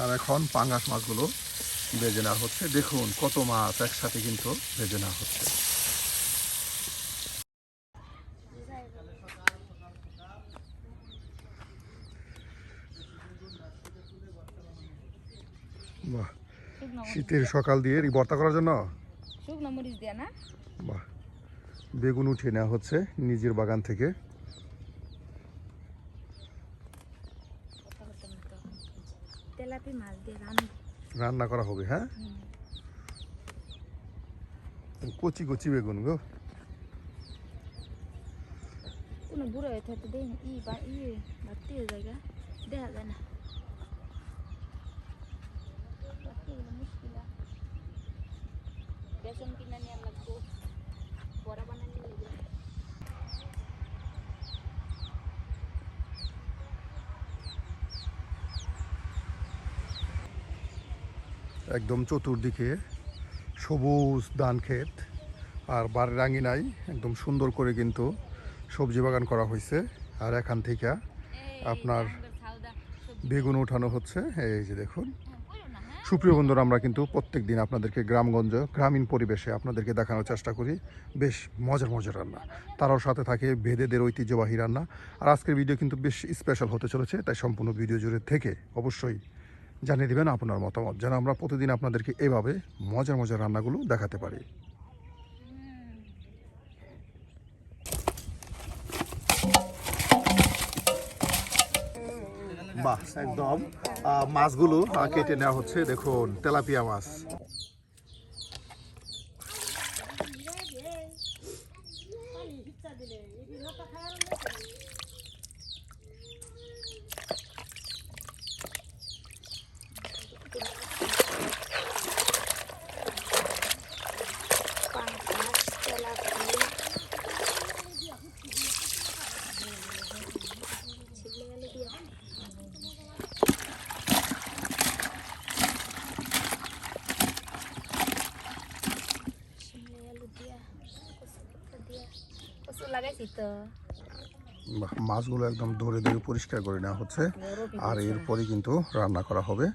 আর এখন পাঙ্গাস মাছগুলো ভেজে নেওয়া হচ্ছে। দেখুন কত মাছ একসাথে কিন্তু ভেজে নেওয়া হচ্ছে। বাহ, শীতের সকাল দিয়ে ভর্তা করার জন্য বাহ, বেগুন উঠিয়ে নেওয়া হচ্ছে নিজের বাগান থেকে। রান্না করা হবে। হ্যাঁ, কচি কচি বেগুন গো। বুড়ো হয়ে থাকতে দেন বাড়তি হয়ে যায় দেখা যায় না। বেসন কিনা নিয়ে লাগবো, বড়া বানানি লাগবে। একদম চতুর্দিকে সবুজ ধান ক্ষেত আর বাড়ির আঙিনায় একদম সুন্দর করে কিন্তু সবজি বাগান করা হয়েছে। আর এখান থেকে আপনার বেগুন উঠানো হচ্ছে। এই যে দেখুন সুপ্রিয় বন্ধুরা, আমরা কিন্তু প্রত্যেক দিন আপনাদেরকে গ্রামগঞ্জ গ্রামীণ পরিবেশে আপনাদেরকে দেখানোর চেষ্টা করি বেশ মজার মজার রান্না। তারও সাথে থাকে ভেদেদের ঐতিহ্যবাহী রান্না। আর আজকের ভিডিও কিন্তু বেশ স্পেশাল হতে চলেছে, তাই সম্পূর্ণ ভিডিও জুড়ে থেকে অবশ্যই জানিয়ে দেবেন আপনার মতামত, যেন আমরা প্রতিদিন আপনাদেরকে এভাবে মজার মজার রান্নাগুলো দেখাতে পারি। বাহ, একদম মাছগুলো কেটে নেওয়া হচ্ছে। দেখুন তেলাপিয়া মাছ। মাছগুলো একদম ধরে ধরে পরিষ্কার করে নেওয়া হচ্ছে, আর এরপরে কিন্তু রান্না করা হবে।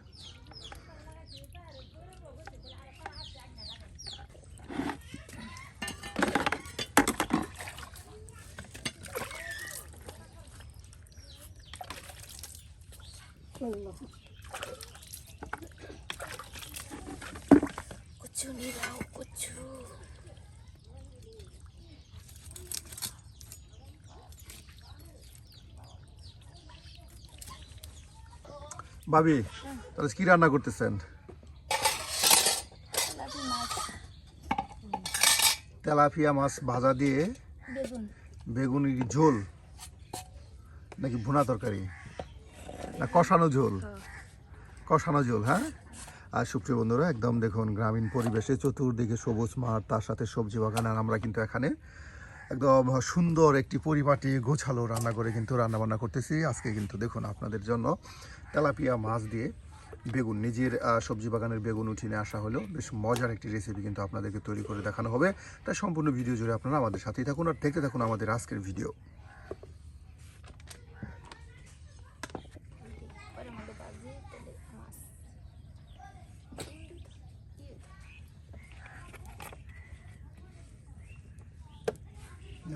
কুচু নিরাও কুচু। ভাবি, তাহলে কি রান্না করতেছেন? তেলাপিয়া মাছ ভাজা দিয়ে বেগুনের ঝোল নাকি ভুনা তরকারি না কষানো ঝোল? কষানো ঝোল। হ্যাঁ। আর সুপ্রিয় বন্ধুরা, একদম দেখুন গ্রামীণ পরিবেশে চতুর্দিকে সবুজ মাঠ, তার সাথে সবজি বাগান। আর আমরা কিন্তু এখানে একদম সুন্দর একটি পরিপাটি গোছালো রান্না করে কিন্তু রান্নাবান্না করতেছি। আজকে কিন্তু দেখুন আপনাদের জন্য তেলাপিয়া মাছ দিয়ে বেগুন, নিজের সবজি বাগানের বেগুন উঠিয়ে নিয়ে আসা হলো। বেশ মজার একটি রেসিপি কিন্তু আপনাদেরকে তৈরি করে দেখানো হবে। তাই সম্পূর্ণ ভিডিও জুড়ে আপনারা আমাদের সাথেই থাকুন আর দেখতে থাকুন আমাদের আজকের ভিডিও।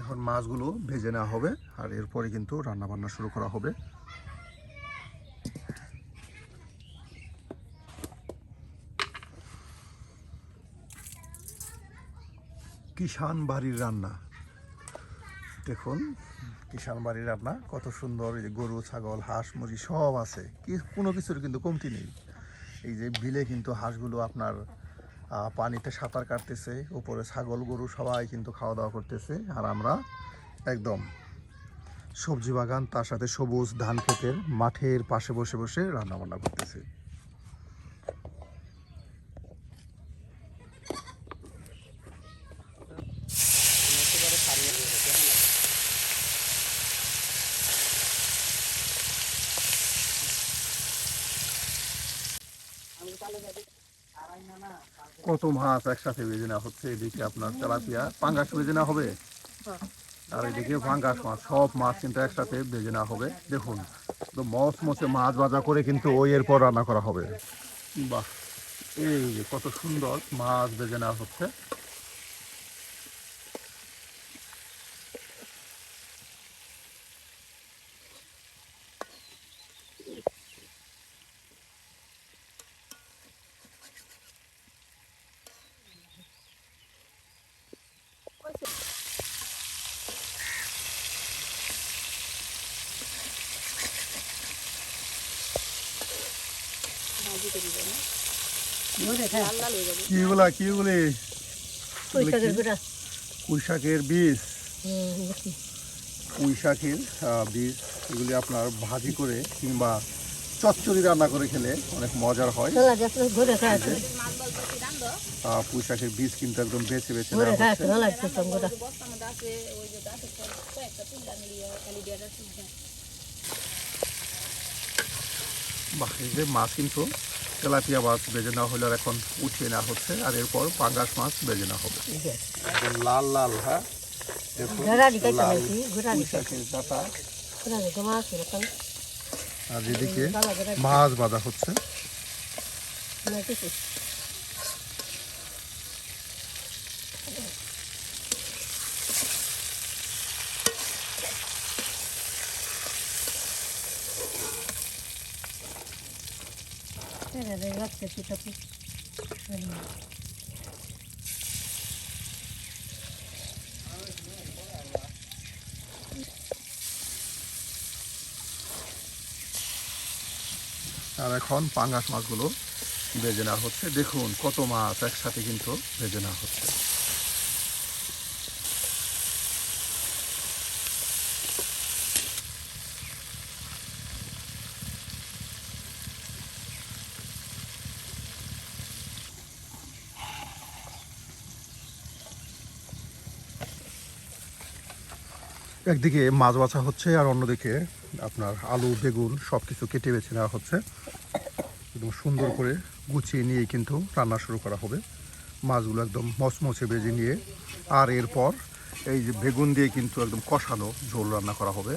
এখন মাছগুলো ভেজে নেওয়া হবে, আর এরপরে কিন্তু রান্না বান্না শুরু করা হবে। কিষান বাড়ির রান্না দেখুন, কিষান বাড়ির রান্না কত সুন্দর। এই যে গরু, ছাগল, হাঁস, মুরগি সব আছে, কোনো কিছুর কিন্তু কমতি নেই। এই যে বিলে কিন্তু হাঁসগুলো আপনার পানিতে সাঁতার কাটতেছে, উপরে ছাগল গরু সবাই কিন্তু খাওয়া দাওয়া করতেছে। আর আমরা একদম সবজি বাগান, তার সাথে সবুজ ধান ক্ষেতের মাঠের পাশে বসে বসে রান্না বান্না করতেছি। কত মাছ একসাথে ভেজে নেওয়া হচ্ছে। এদিকে আপনার তেলাপিয়া পাঙ্গাস ভেজে নেওয়া হবে। আর এদিকে পাঙ্গাস মাছ, সব মাছ কিন্তু একসাথে ভেজে নেওয়া হবে। দেখুন তো মচমচে মাছ ভাজা করে কিন্তু ওই এরপর রান্না করা হবে। বাহ, এই যে কত সুন্দর মাছ ভেজে নেওয়া হচ্ছে। কিগুলা কিগুলি? পুঁই শাকের বীজ, পুঁই শাকের বীজ এগুলি আপনার ভাজি করে কিংবা চচ্চড়ি রান্না করে খেলে অনেক মজার হয়। পুঁই শাকের বীজ কিন্তু একদম বেছে বেছে নেওয়া হচ্ছে। বাহ, এই যে মাছ কিন্তু তেলাপিয়া মাছ বেজে নেওয়া হলো, আর এখন উঠিয়ে নেওয়া হচ্ছে। আর এরপর পাঙ্গাস মাছ বেজে নেওয়া হবে একদম লাল লাল। হ্যাঁ, আর এদিকে মাছ ভাজা হচ্ছে। আর এখন পাঙ্গাস মাছগুলো ভেজে নেওয়া হচ্ছে। দেখুন কত মাছ একসাথে কিন্তু ভেজে নেওয়া হচ্ছে। একদিকে মাছ বাছা হচ্ছে, আর অন্যদিকে আপনার আলু বেগুন সব কিছু কেটে বেছে নেওয়া হচ্ছে। একদম সুন্দর করে গুছিয়ে নিয়ে কিন্তু রান্না শুরু করা হবে। মাছগুলো একদম মচমচে ভেজে নিয়ে, আর এরপর এই যে বেগুন দিয়ে কিন্তু একদম কষানো ঝোল রান্না করা হবে।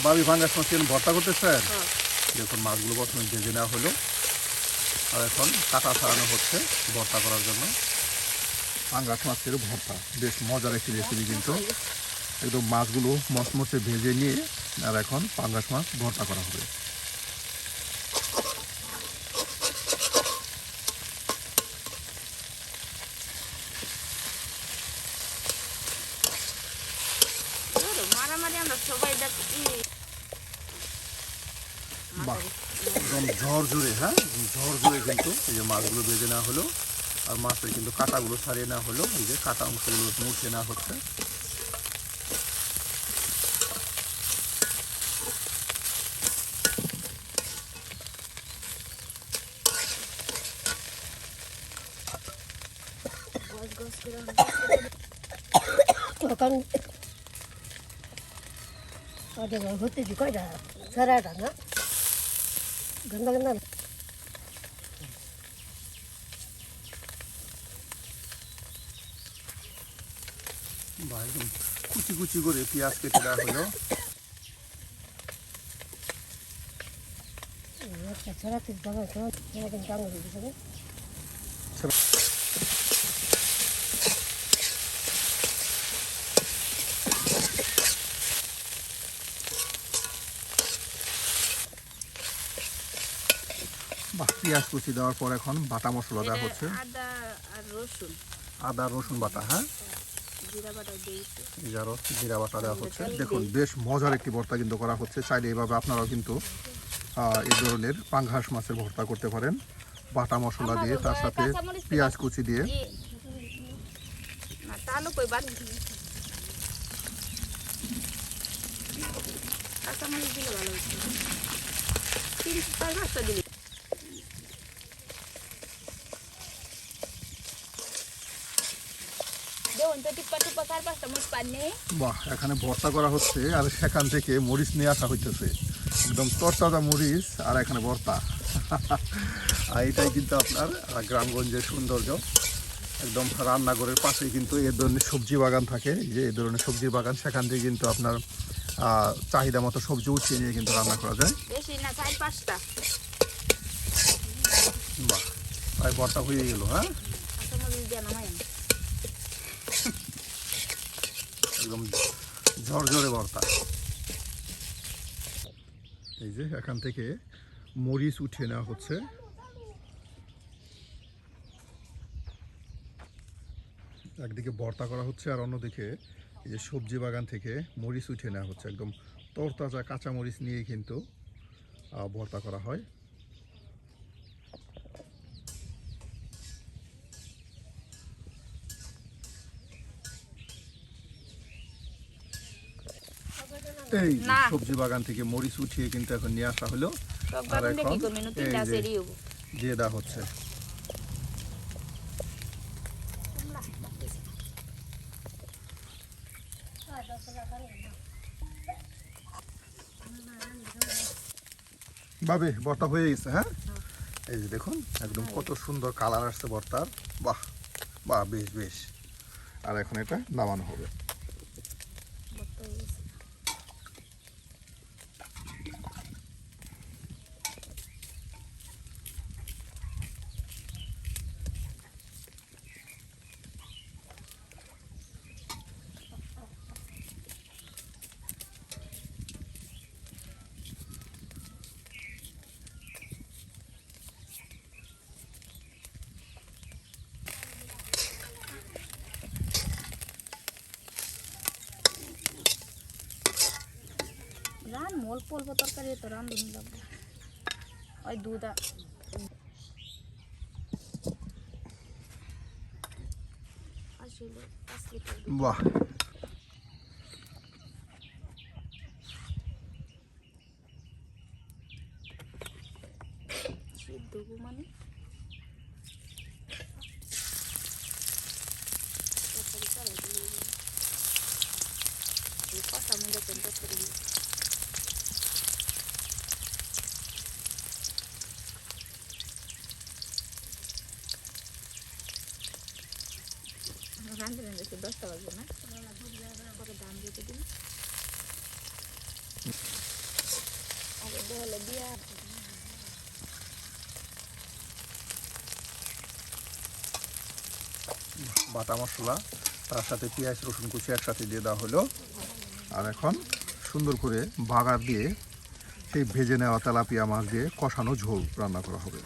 ভাবি পাঙ্গাস মাছ ভর্তা করতে স্যার, দেখুন মাছগুলো প্রথমে ভেজে নেওয়া হলো, আর এখন কাটা ছাড়ানো হচ্ছে ভর্তা করার জন্য। পাঙ্গাস মাছের ভর্তা বেশ মজার একটি রেসিপি কিন্তু। একদম মাছগুলো মচমচে ভেজে নিয়ে আর এখন পাঙ্গাস মাছ ভর্তা করা হবে। বাহ, একদম ঝরঝরে। হ্যাঁ, ঝরঝরে কিন্তু এই যে মাছগুলো ভেজে নেওয়া হলো, আর মাছের কিন্তু কাঁটাগুলো ছাড়িয়ে নেওয়া হলো। এই যে কাঁটা অংশগুলো মুছে নেওয়া হচ্ছে। হতে দি কয়টা সারাটা না গন্ধ গন্ধ একদম কুচি কুচি করে পেঁয়াজ কেটে দেওয়া হলো। ছড়াতে দাও ছড়াতে দাও দিছে। বাহ, পেঁয়াজ কুচি দেওয়ার পর এখন বাটা মশলা দেওয়া এটা হচ্ছে। আদা আর রসুন, আদা রসুন বাটা, হ্যাঁ, জিরা বাটা দিয়েছি। এই যে আরো জিরা বাটা দেওয়া হচ্ছে। তেল দেখুন দিই। বেশ মজার একটি ভর্তা কিন্তু করা হচ্ছে। চাইলে এভাবে আপনারাও কিন্তু এই ধরনের পাঙ্গাস মাছের ভর্তা করতে পারেন, বাটা মশলা দিয়ে, তার সাথে পেঁয়াজ কুচি দিয়ে। না তাহলে কই বাদ কাঁচামরিচ দিলে ভালো হচ্ছে। 3-4-5টা দিলে দেউন তো টিপ্পা টিপ্পা 4-5টা মরিচ পানি। বাহ, এখানে ভর্তা করা হচ্ছে আর সেখান থেকে মরিচ নিয়ে আসা হইতেছে, একদম তরতাজা মরিচ, আর এখানে ভর্তা। আর এটাই কিন্তু আপনার গ্রামগঞ্জের সৌন্দর্য। একদম রান্নাঘরের পাশেই কিন্তু এ ধরনের সবজি বাগান থাকে, যে এই ধরনের সবজির বাগান, সেখান থেকে কিন্তু আপনার চাহিদা মতো সবজি উঠিয়ে নিয়ে কিন্তু রান্না করা যায়। বেশি না 4-5টা। বাহ, তাই ভর্তা হয়ে গেল। হ্যাঁ, কাঁচামরিচ দিয়ে নামাই না। একদম ঝরঝরে ভর্তা। এই যে এখান থেকে মরিচ উঠিয়ে নেওয়া হচ্ছে। একদিকে ভর্তা করা হচ্ছে আর অন্যদিকে এই যে সবজি বাগান থেকে মরিচ উঠিয়ে নেওয়া হচ্ছে। একদম তরতাজা কাঁচা মরিচ নিয়ে কিন্তু ভর্তা করা হয়। এই যে না। সবজি বাগান থেকে মরিচ উঠিয়ে কিন্তু এখন নিয়ে আসা হলো, সব আর বাগান এখন দেখি করবি না, 3টা এই যে সেরি হবো। দিয়ে দেওয়া হচ্ছে। ভাবে ভর্তা হয়ে গেছে। হ্যাঁ, এই যে দেখুন একদম কত সুন্দর কালার আসছে ভর্তার। বাহ বাহ, বেশ বেশ। আর এখন এটা নামানো হবে। রান অল্প অল্প তরকারি তো রান্ধুন লাগবে। ওই দুধ আসলে 5 লিটার দুধ। বাহ, সিদ্ধ হবো মানে তরকারি চালাই দিলে এই কষা মজা করে তরকারি রান্ধতে রান্ধতে 10টা বাজবে না, পরে দাম দিতে দিন। আগে দেওয়ালে দিয়া বাটা মশলা, তার সাথে পেঁয়াজ রসুন কুচি একসাথে দিয়ে দেওয়া হলো। আর এখন সুন্দর করে বাগার দিয়ে সেই ভেজে নেওয়া তেলাপিয়া মাছ দিয়ে কষানো ঝোল রান্না করা হবে।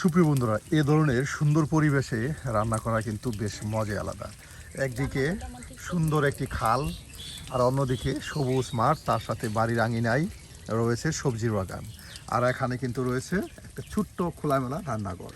সুপ্রিয় বন্ধুরা, এ ধরনের সুন্দর পরিবেশে রান্না করা কিন্তু বেশ মজা আলাদা। একদিকে সুন্দর একটি খাল, আর অন্যদিকে সবুজ মাঠ, তার সাথে বাড়ির আঙিনায় রয়েছে সবজির বাগান, আর এখানে কিন্তু রয়েছে একটা ছোট্ট খোলামেলা রান্নাঘর।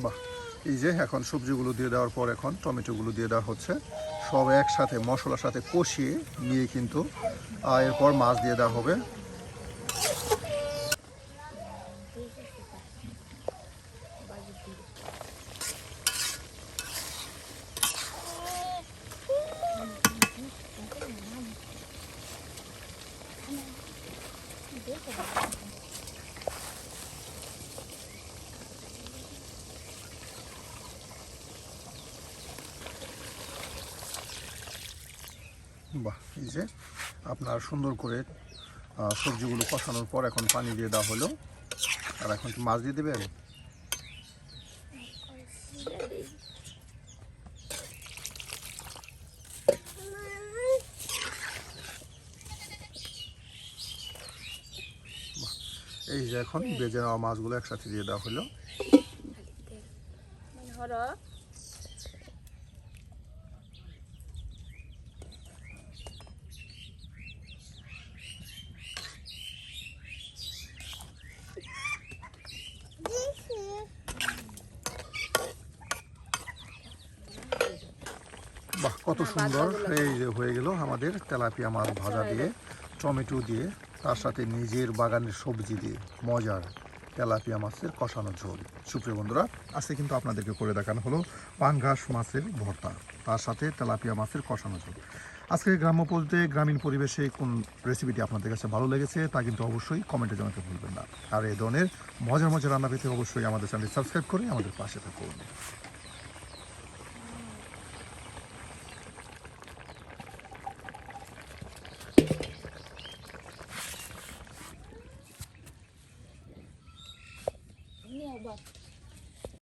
বাহ, এই যে এখন সবজিগুলো দিয়ে দেওয়ার পর এখন টমেটোগুলো দিয়ে দেওয়া হচ্ছে। সব একসাথে মশলার সাথে কষিয়ে নিয়ে কিন্তু এরপর মাছ দিয়ে দেওয়া হবে। বাহ, এই যে আপনার সুন্দর করে সবজিগুলো কষানোর পর এখন পানি দিয়ে দেওয়া হলো। আর এখন কি মাছ দিয়ে দেবেন? এই যে এখন ভেজে নেওয়া মাছগুলো একসাথে দিয়ে দেওয়া হলো। হলো বাহ, কত সুন্দর! এই যে হয়ে গেল আমাদের তেলাপিয়া মাছ ভাজা দিয়ে, টমেটো দিয়ে, তার সাথে নিজের বাগানের সবজি দিয়ে মজার তেলাপিয়া মাছের কষানো ঝোল। সুপ্রিয় বন্ধুরা, আজকে কিন্তু আপনাদেরকে করে দেখানো হলো পাঙ্গাস মাছের ভর্তা, তার সাথে তেলাপিয়া মাছের কষানো ঝোল। আজকে গ্রাম্য বলতে গ্রামীণ পরিবেশে কোন রেসিপিটি আপনাদের কাছে ভালো লেগেছে তা কিন্তু অবশ্যই কমেন্টে জানাতে ভুলবেন না। আর এই ধরনের মজার মজার রান্না পেতে অবশ্যই আমাদের চ্যানেল সাবস্ক্রাইব করে আমাদের পাশে থাকুন। নিয়ে